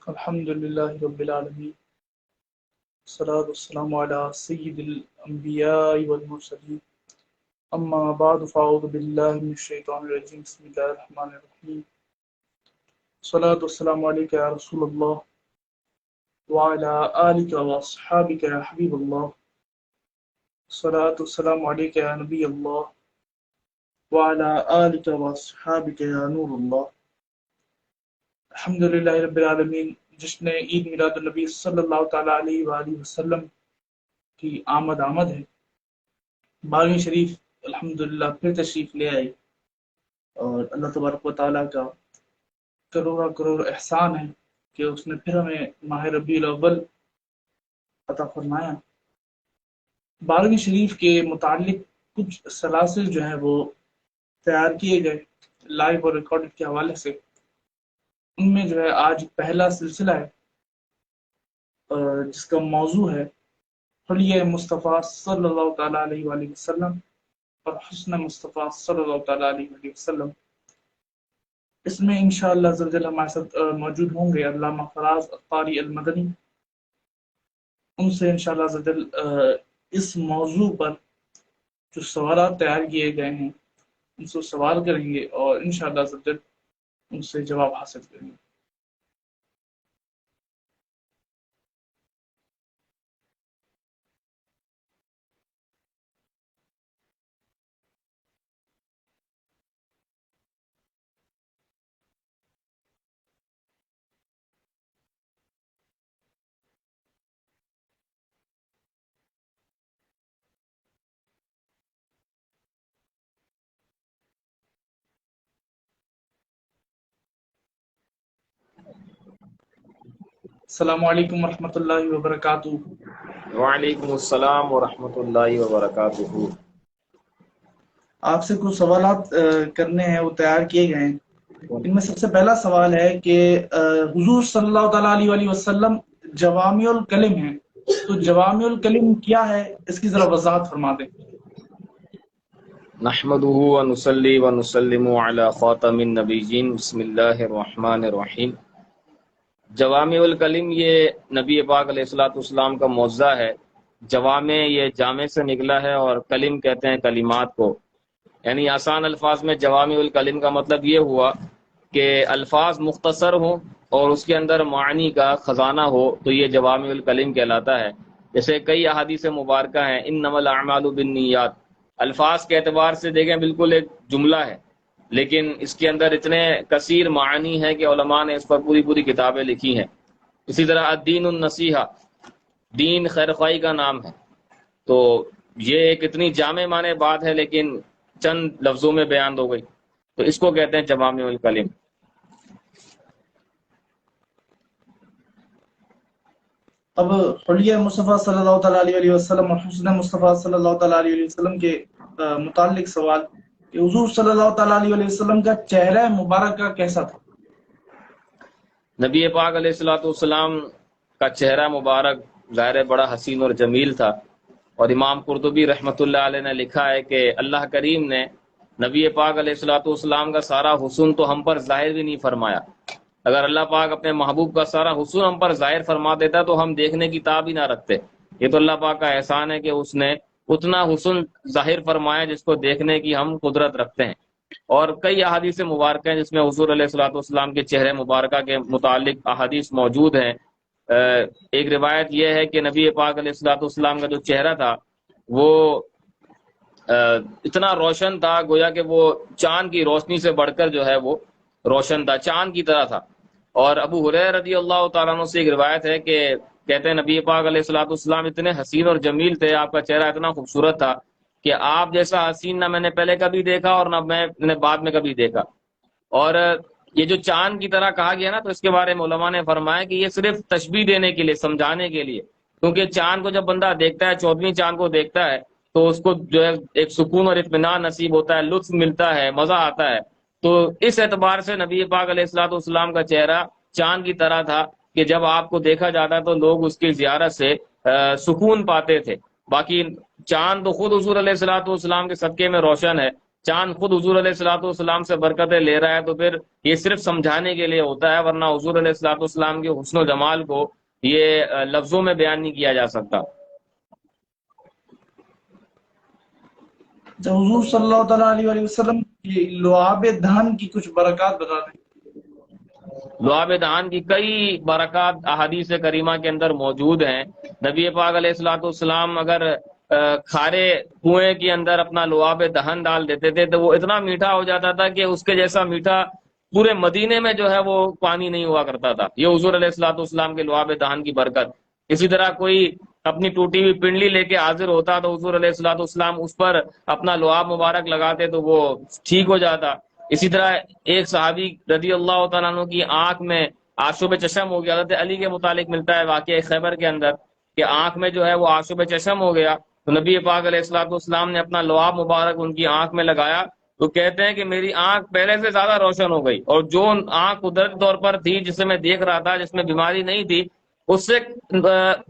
الحمد لله رب العالمين، الصلاة والسلام على سيد الأنبياء والمرسلين، أما بعد فأعوذ بالله من الشيطان الرجيم. بسم الله الرحمن الرحيم. الصلاة والسلام عليك يا رسول الله وعلى آلك وأصحابك يا حبيب الله. الصلاة والسلام عليك يا نبي الله وعلى آلك وأصحابك يا نور الله. الحمد للہ رب العالمین، جشن عید میلاد النبی صلی اللہ تعالیٰ علیہ وآلہ وسلم کی آمد ہے. 12ویں شریف الحمدللہ پھر تشریف لے آئی، اور اللہ تبارک و تعالیٰ کا کروڑ احسان ہے کہ اس نے پھر ہمیں ماہ ربیع الاول عطا فرمایا. 12ویں شریف کے متعلق کچھ سلاسل جو ہیں وہ تیار کیے گئے لائیو اور ریکارڈڈ کے حوالے سے. ان میں جو ہے آج پہلا سلسلہ ہے جس کا موضوع ہے حلیہ مصطفیٰ صلی اللہ تعالیٰ علیہ وآلہ وسلم اور حسن مصطفیٰ صلی اللہ تعالیٰ علیہ وآلہ وسلم. اس میں انشاءاللہ عز و جل ہمارے ساتھ موجود ہوں گے علامہ فراز الطاری المدنی. ان سے انشاءاللہ عز و جل اس موضوع پر جو سوالات تیار کیے گئے ہیں ان سے سوال کریں گے اور انشاءاللہ عز و جل ان سے جواب حاصل کریں گے. السلام علیکم ورحمۃ اللہ وبرکاتہ. وعلیکم السلام ورحمۃ اللہ وبرکاتہ. آپ سے کچھ سوالات کرنے ہیں، وہ تیار کیے گئے ہیں. ان میں سب سے پہلا سوال ہے کہ حضور صلی اللہ تعالیٰ علیہ وآلہ وسلم جوامع الکلم ہیں، تو جوامع الکلم کیا ہے، اس کی ذرا وضاحت فرما دیں. نحمدہ ونصلی ونسلم علی خاتم النبیین. بسم اللہ الرحمن الرحیم. جوامع الکلم یہ نبی پاک علیہ الصلوۃ والسلام کا معجزہ ہے. جوامع یہ جامع سے نکلا ہے اور کلم کہتے ہیں کلمات کو، یعنی آسان الفاظ میں جوامع الکلم کا مطلب یہ ہوا کہ الفاظ مختصر ہوں اور اس کے اندر معنی کا خزانہ ہو، تو یہ جوامع الکلم کہلاتا ہے. جیسے کئی احادیث مبارکہ ہیں، انما الاعمال بالنیات، الفاظ کے اعتبار سے دیکھیں بالکل ایک جملہ ہے، لیکن اس کے اندر اتنے کثیر معنی ہیں کہ علماء نے اس پر پوری کتابیں لکھی ہیں. اسی طرح الدین النصیحہ، دین خیر خواہی کا نام ہے. تو یہ ایک اتنی جامع معنی بات ہے لیکن چند لفظوں میں بیان ہو گئی، تو اس کو کہتے ہیں جوامع الکلم. اب حلیہ مصطفیٰ صلی اللہ تعالیٰ علیہ وسلم اور حسن مصطفیٰ صلی اللہ تعالیٰ علیہ وسلم کے متعلق سوال کہ حضور صلی اللہ تعالیٰ علیہ وسلم کا چہرہ مبارکہ کیسا تھا؟ نبی پاک علیہ الصلوۃ والسلام کا چہرہ مبارک ظاہر بڑا حسین اور جمیل تھا، اور امام قرطبی رحمۃ اللہ علیہ نے لکھا ہے کہ اللہ کریم نے نبی پاک علیہ الصلوۃ والسلام کا سارا حسن تو ہم پر ظاہر بھی نہیں فرمایا. اگر اللہ پاک اپنے محبوب کا سارا حسن ہم پر ظاہر فرما دیتا تو ہم دیکھنے کی تاب ہی نہ رکھتے. یہ تو اللہ پاک کا احسان ہے کہ اس نے اتنا حسن ظاہر فرمایا جس کو دیکھنے کی ہم قدرت رکھتے ہیں. اور کئی احادیث مبارکہ ہیں جس میں حضور علیہ الصلوۃ والسلام کے چہرے مبارکہ کے متعلق احادیث موجود ہیں. ایک روایت یہ ہے کہ نبی پاک علیہ الصلوۃ والسلام کا جو چہرہ تھا وہ اتنا روشن تھا، گویا کہ وہ چاند کی روشنی سے بڑھ کر جو ہے وہ روشن تھا، چاند کی طرح تھا. اور ابو ہریرہ رضی اللہ تعالیٰ عنہ سے ایک روایت ہے کہ کہتے ہیں نبی پاک علیہ الصلوۃ والسلام اتنے حسین اور جمیل تھے، آپ کا چہرہ اتنا خوبصورت تھا کہ آپ جیسا حسین نہ میں نے پہلے کبھی دیکھا اور نہ میں نے بعد میں کبھی دیکھا. اور یہ جو چاند کی طرح کہا گیا نا، تو اس کے بارے میں علماء نے فرمایا کہ یہ صرف تشبیہ دینے کے لیے، سمجھانے کے لیے، کیونکہ چاند کو جب بندہ دیکھتا ہے، 14ویں چاند کو دیکھتا ہے تو اس کو جو ہے ایک سکون اور اطمینان نصیب ہوتا ہے، لطف ملتا ہے، مزہ آتا ہے. تو اس اعتبار سے نبی پاک علیہ الصلوۃ والسلام کا چہرہ چاند کی طرح تھا کہ جب آپ کو دیکھا جاتا تو لوگ اس کی زیارت سے سکون پاتے تھے. باقی چاند تو خود حضور علیہ الصلوۃ والسلام کے صدقے میں روشن ہے، چاند خود حضور علیہ الصلوۃ والسلام سے برکتیں لے رہا ہے تو پھر یہ صرف سمجھانے کے لیے ہوتا ہے، ورنہ حضور علیہ الصلوۃ والسلام کے حسن و جمال کو یہ لفظوں میں بیان نہیں کیا جا سکتا۔ جب حضور صلی اللہ تعالیٰ علیہ وسلم کی لعاب دہن کی کچھ برکات بتا دیں۔ لعاب دہان کی کئی برکات احادیث کریمہ کے اندر موجود ہیں۔ نبی پاک علیہ الصلوۃ والسلام اگر کھارے کنویں کے اندر اپنا لعاب دہن ڈال دیتے تھے تو وہ اتنا میٹھا ہو جاتا تھا کہ اس کے جیسا میٹھا پورے مدینے میں جو ہے وہ پانی نہیں ہوا کرتا تھا۔ یہ حضور علیہ الصلوۃ والسلام کے لعاب دہن کی برکت۔ اسی طرح کوئی اپنی ٹوٹی ہوئی پنڈلی لے کے حاضر ہوتا تو حضور علیہ الصلوۃ والسلام اس پر اپنا لعاب مبارک لگاتے تو وہ ٹھیک ہو جاتا۔ اسی طرح ایک صحابی رضی اللہ تعالیٰ عنہ کی آنکھ میں آشوب چشم ہو گیا، حضرت علی کے متعلق ملتا ہے واقعہ خیبر کے اندر کہ آنکھ میں جو ہے وہ آشوب چشم ہو گیا، تو نبی پاک علیہ الصلوۃ والسلام نے اپنا لعاب مبارک ان کی آنکھ میں لگایا تو کہتے ہیں کہ میری آنکھ پہلے سے زیادہ روشن ہو گئی، اور جو آنکھ قدرتی طور پر تھی جسے میں دیکھ رہا تھا جس میں بیماری نہیں تھی، اس سے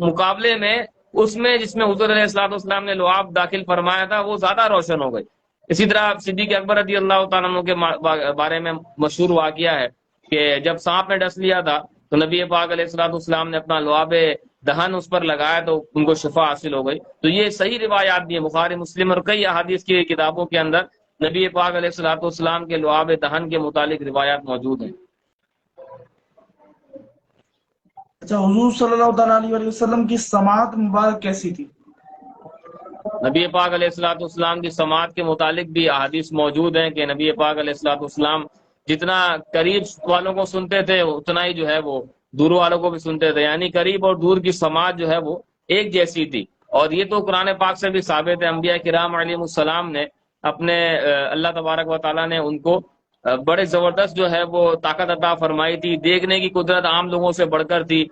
مقابلے میں اس میں جس میں حضور علیہ الصلوۃ والسلام نے لعاب داخل فرمایا تھا وہ زیادہ روشن ہو گئی۔ اسی طرح صدیق اکبر رضی اللہ تعالیٰ عنہ کے بارے میں مشہور واقعہ ہے کہ جب سانپ نے ڈس لیا تھا تو نبی پاک علیہ الصلوۃ والسلام نے اپنا لعاب دہن اس پر لگایا تو ان کو شفا حاصل ہو گئی۔ تو یہ صحیح روایات بھی ہیں، بخاری مسلم اور کئی احادیث کی کتابوں کے اندر نبی پاک علیہ الصلوۃ والسلام کے لعاب دہن کے متعلق روایات موجود ہیں۔ اچھا، حضور صلی اللہ تعالیٰ علیہ وسلم کی سماعت مبارک کیسی تھی؟ نبی پاک علیہ الصلوۃ والسلام کی سماعت کے متعلق بھی احادیث موجود ہیں کہ نبی پاک علیہ الصلوۃ والسلام جتنا قریب والوں کو سنتے تھے اتنا ہی جو ہے وہ دور والوں کو بھی سنتے تھے، یعنی قریب اور دور کی سماعت جو ہے وہ ایک جیسی تھی۔ اور یہ تو قرآن پاک سے بھی ثابت ہے، انبیاء کرام علیہم السلام نے اپنے اللہ تبارک و تعالیٰ نے ان کو بڑے زبردست جو ہے وہ طاقت عطا فرمائی تھی، دیکھنے کی قدرت عام لوگوں سے بڑھ کر تھی،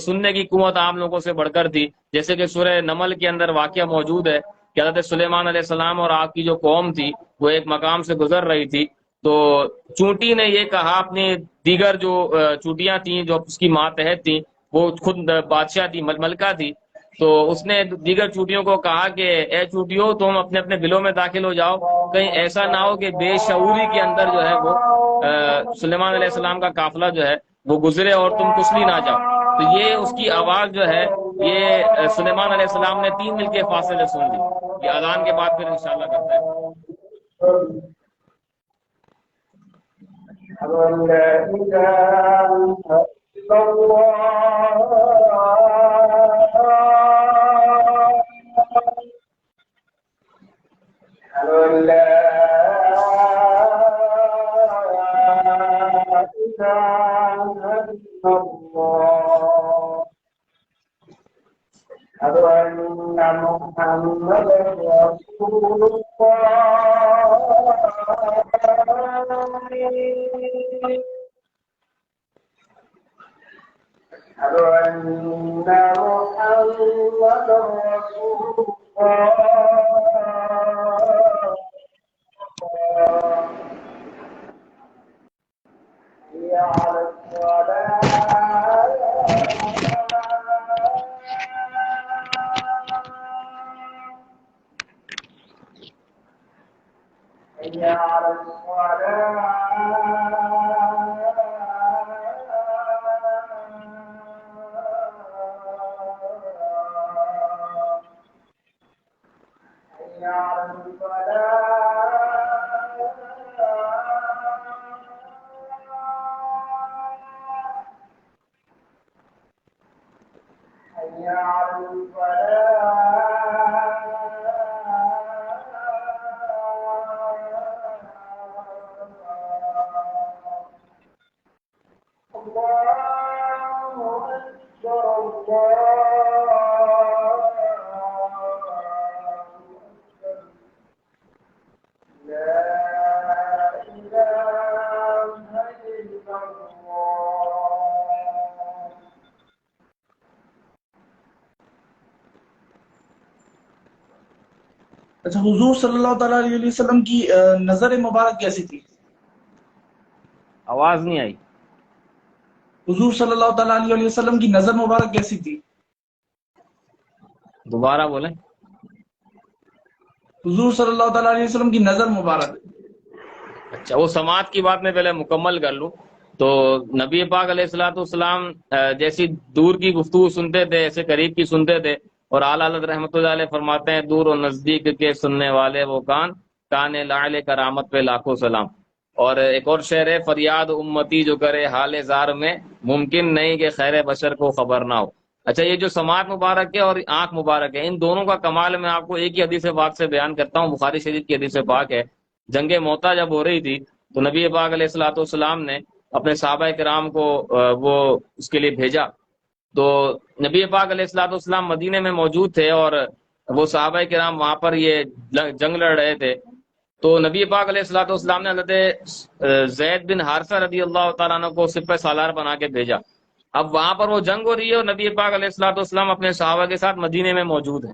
سننے کی قوت عام لوگوں سے بڑھ کر تھی، جیسے کہ سورہ نمل کے اندر واقعہ موجود ہے کہ حضرت سلیمان علیہ السلام اور آپ کی جو قوم تھی وہ ایک مقام سے گزر رہی تھی تو چونٹی نے یہ کہا، اپنی دیگر جو چونٹیاں تھیں جو اس کی ماتحت تھیں، وہ خود بادشاہ تھی، ملکہ تھی، تو اس نے دیگر چونٹیوں کو کہا کہ اے چونٹیوں تم اپنے اپنے بلوں میں داخل ہو جاؤ، کہیں ایسا نہ ہو کہ بے شعوری کے اندر جو ہے وہ سلیمان علیہ السلام کا قافلہ جو ہے وہ گزرے اور تم کچلی نہ جاؤ۔ تو یہ اس کی آواز جو ہے یہ سلیمان علیہ السلام نے 3 میل کے فاصلے سن لی۔ یہ اذان کے بعد پھر انشاءاللہ کرتا ہے۔ اچھا، حضور صلی اللہ تعالیٰ علیہ وسلم کی نظر مبارک کیسی تھی؟ آواز نہیں آئی۔ حضور صلی اللہ تعالیٰ علیہ وسلم کی نظر مبارک کیسی تھی؟ دوبارہ بولیں۔ حضور صلی اللہ تعالیٰ علیہ وسلم کی نظر مبارک. اچھا، وہ سماعت کی بات میں پہلے مکمل کر لوں. تو نبی پاک علیہ السلام جیسی دور کی گفتگو سنتے تھے ایسے قریب کی سنتے تھے. اور اعلیٰ حضرت رحمۃ اللہ علیہ فرماتے ہیں دور و نزدیک کے سننے والے وہ کان لعل کرامت پہ لاکھوں سلام. اور ایک اور شعر ہے فریاد امتی جو کرے حال زار میں ممکن نہیں کہ خیر بشر کو خبر نہ ہو. اچھا، یہ جو سماعت مبارک ہے اور آنکھ مبارک ہے، ان دونوں کا کمال میں آپ کو ایک ہی حدیث پاک سے بیان کرتا ہوں. بخاری شریف کی حدیث پاک ہے. جنگ موتا جب ہو رہی تھی تو نبی پاک علیہ السلام نے اپنے صحابہ کرام کو وہ اس کے لیے بھیجا. تو نبی پاک علیہ السلام مدینے میں موجود تھے اور وہ صحابہ کرام وہاں پر یہ جنگ لڑ رہے تھے. تو نبی پاک علیہ السلام نے حضرت زید بن حارثہ رضی اللہ تعالیٰ عنہ کو سپہ سالار بنا کے بھیجا. اب وہاں پر وہ جنگ ہو رہی ہے اور نبی پاک علیہ السلام اپنے صحابہ کے ساتھ مدینے میں موجود ہیں.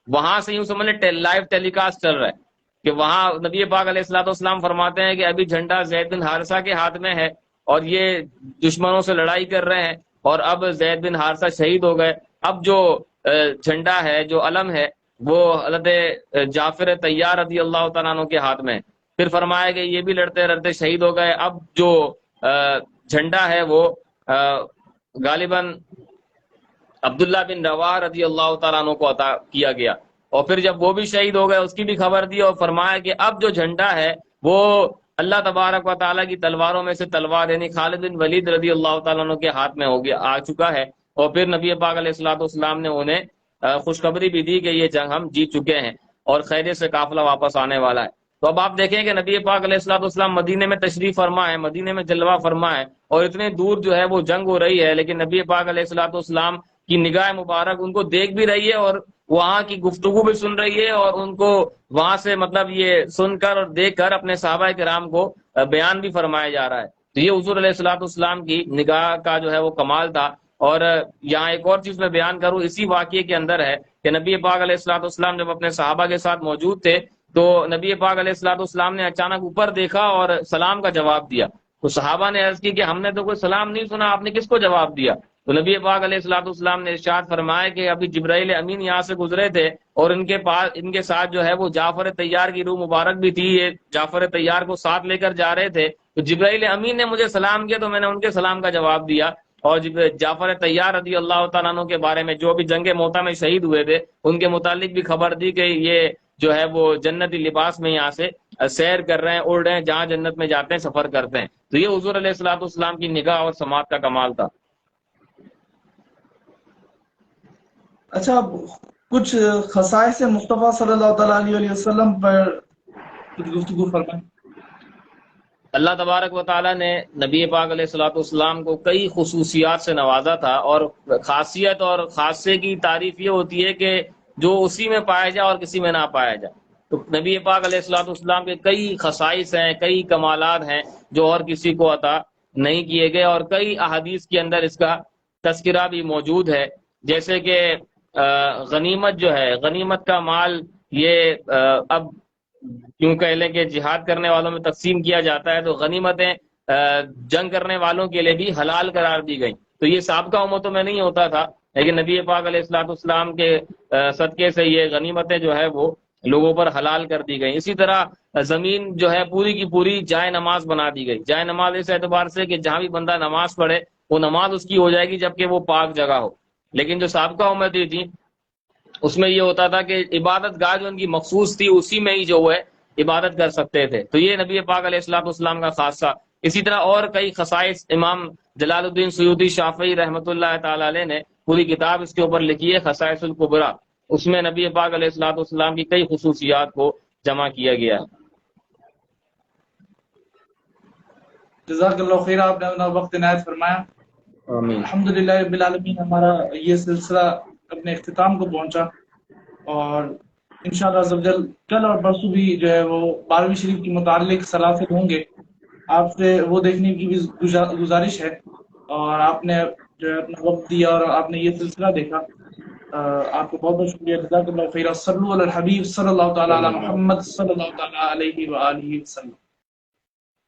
وہاں سے یوں سمجھ لیں لائیو ٹیلی کاسٹ چل رہا ہے کہ وہاں نبی پاک علیہ السلام فرماتے ہیں کہ ابھی جھنڈا زید بن حارثہ کے ہاتھ میں ہے اور یہ دشمنوں سے لڑائی کر رہے ہیں اور اب زید بن حارثہ شہید ہو گئے. اب جو جھنڈا ہے، جو علم ہے، وہ حضرت جعفر طیار رضی اللہ تعالیٰ عنہ کے ہاتھ میں. پھر فرمایا کہ یہ بھی لڑتے لڑتے شہید ہو گئے. اب جو جھنڈا ہے وہ غالباً عبداللہ بن رواح رضی اللہ تعالیٰ عنہ کو عطا کیا گیا. اور پھر جب وہ بھی شہید ہو گئے اس کی بھی خبر دی اور فرمایا کہ اب جو جھنڈا ہے وہ اللہ تبارک و تعالیٰ کی تلواروں میں سے تلوار یعنی خالد بن ولید رضی اللہ تعالیٰ عنہ کے ہاتھ میں ہو گیا آ چکا ہے. اور پھر نبی پاک علیہ السلام نے انہیں خوشخبری بھی دی کہ یہ جنگ ہم جیت چکے ہیں اور خیریت سے قافلہ واپس آنے والا ہے. تو اب آپ دیکھیں کہ نبی پاک علیہ السلام مدینے میں تشریف فرما ہے، مدینے میں جلوہ فرما ہے اور اتنے دور جو ہے وہ جنگ ہو رہی ہے، لیکن نبی پاک علیہ السلام کی نگاہ مبارک ان کو دیکھ بھی رہی ہے اور وہاں کی گفتگو بھی سن رہی ہے اور ان کو وہاں سے مطلب یہ سن کر اور دیکھ کر اپنے صحابہ کرام کو بیان بھی فرمایا جا رہا ہے. تو یہ حضور علیہ السلام کی نگاہ کا جو ہے وہ کمال تھا. اور یہاں ایک اور چیز میں بیان کروں اسی واقعے کے اندر ہے کہ نبی پاک علیہ السلام جب اپنے صحابہ کے ساتھ موجود تھے تو نبی پاک علیہ السلام نے اچانک اوپر دیکھا اور سلام کا جواب دیا. تو صحابہ نے عرض کی کہ ہم نے تو کوئی سلام نہیں سنا، آپ نے کس کو جواب دیا؟ تو نبی پاک علیہ السلام نے ارشاد فرمایا کہ ابھی جبرائیل امین یہاں سے گزرے تھے اور ان کے ساتھ جو ہے وہ جعفر طیار کی روح مبارک بھی تھی. یہ جعفر طیار کو ساتھ لے کر جا رہے تھے تو جبرائیل امین نے مجھے سلام کیا تو میں نے ان کے سلام کا جواب دیا. اور جعفر طیار رضی اللہ تعالیٰ عنہ کے بارے میں جو بھی جنگ موتا میں شہید ہوئے تھے ان کے متعلق بھی خبر دی کہ یہ جو ہے وہ جنتی لباس میں یہاں سے سیر کر رہے ہیں، اڑ رہے ہیں، جہاں جنت میں جاتے ہیں سفر کرتے ہیں. تو یہ حضور علیہ السلام کی نگاہ اور سماعت کا کمال تھا. اچھا، کچھ خصائص مصطفیٰ صلی اللہ تعالیٰ علیہ وسلم پر کچھ گفتگو فرمائیں. اللہ تبارک و تعالیٰ نے نبی پاک علیہ السلام کو کئی خصوصیات سے نوازا تھا اور خاصیت اور خاصے کی تعریف یہ ہوتی ہے کہ جو اسی میں پایا جائے اور کسی میں نہ پایا جائے. تو نبی پاک علیہ السلام کے کئی خصائص ہیں، کئی کمالات ہیں جو اور کسی کو عطا نہیں کیے گئے اور کئی احادیث کے اندر اس کا تذکرہ بھی موجود ہے. جیسے کہ غنیمت جو ہے، غنیمت کا مال یہ اب کیوں کہہ لیں کہ جہاد کرنے والوں میں تقسیم کیا جاتا ہے تو غنیمتیں جنگ کرنے والوں کے لیے بھی حلال قرار دی گئی. تو یہ سابقہ امتوں میں نہیں ہوتا تھا لیکن نبی پاک علیہ السلام کے صدقے سے یہ غنیمتیں جو ہے وہ لوگوں پر حلال کر دی گئی. اسی طرح زمین جو ہے پوری کی پوری جائے نماز بنا دی گئی. جائے نماز اس اعتبار سے کہ جہاں بھی بندہ نماز پڑھے وہ نماز اس کی ہو جائے گی جبکہ وہ پاک جگہ ہو. لیکن جو سابقہ امتیں تھی اس میں یہ ہوتا تھا کہ عبادت گاہ جو ان کی مخصوص تھی اسی میں ہی جو ہے عبادت کر سکتے تھے. تو یہ نبی پاک علیہ السلام کا خاصہ. اسی طرح اور کئی خصائص امام جلال الدین سیوطی شافعی رحمۃ اللہ تعالی علیہ نے پوری کتاب اس کے اوپر لکھی ہے خصائص الکبریٰ. اس میں نبی پاک علیہ السلام کی کئی خصوصیات کو جمع کیا گیا ہے. جزاک اللہ خیر، آپ نے اپنا وقت عنایت فرمایا. آمین. الحمدللہ رب العالمین. ہمارا یہ سلسلہ اپنے اختتام کو پہنچا اور انشاءاللہ عز و جل کل اور پرسوں بھی جو ہے وہ 12ویں شریف کے متعلق سلاسل ہوں گے. آپ سے وہ دیکھنے کی بھی گزارش ہے اور آپ نے جو ہے اپنا وقت دیا اور آپ نے یہ سلسلہ دیکھا. آپ کو بہت بہت شکریہ. جزاک اللہ خیر. صلو علی الحبیب صلی اللہ تعالی علی محمد صلی اللہ تعالی علیہ وآلہ وسلم.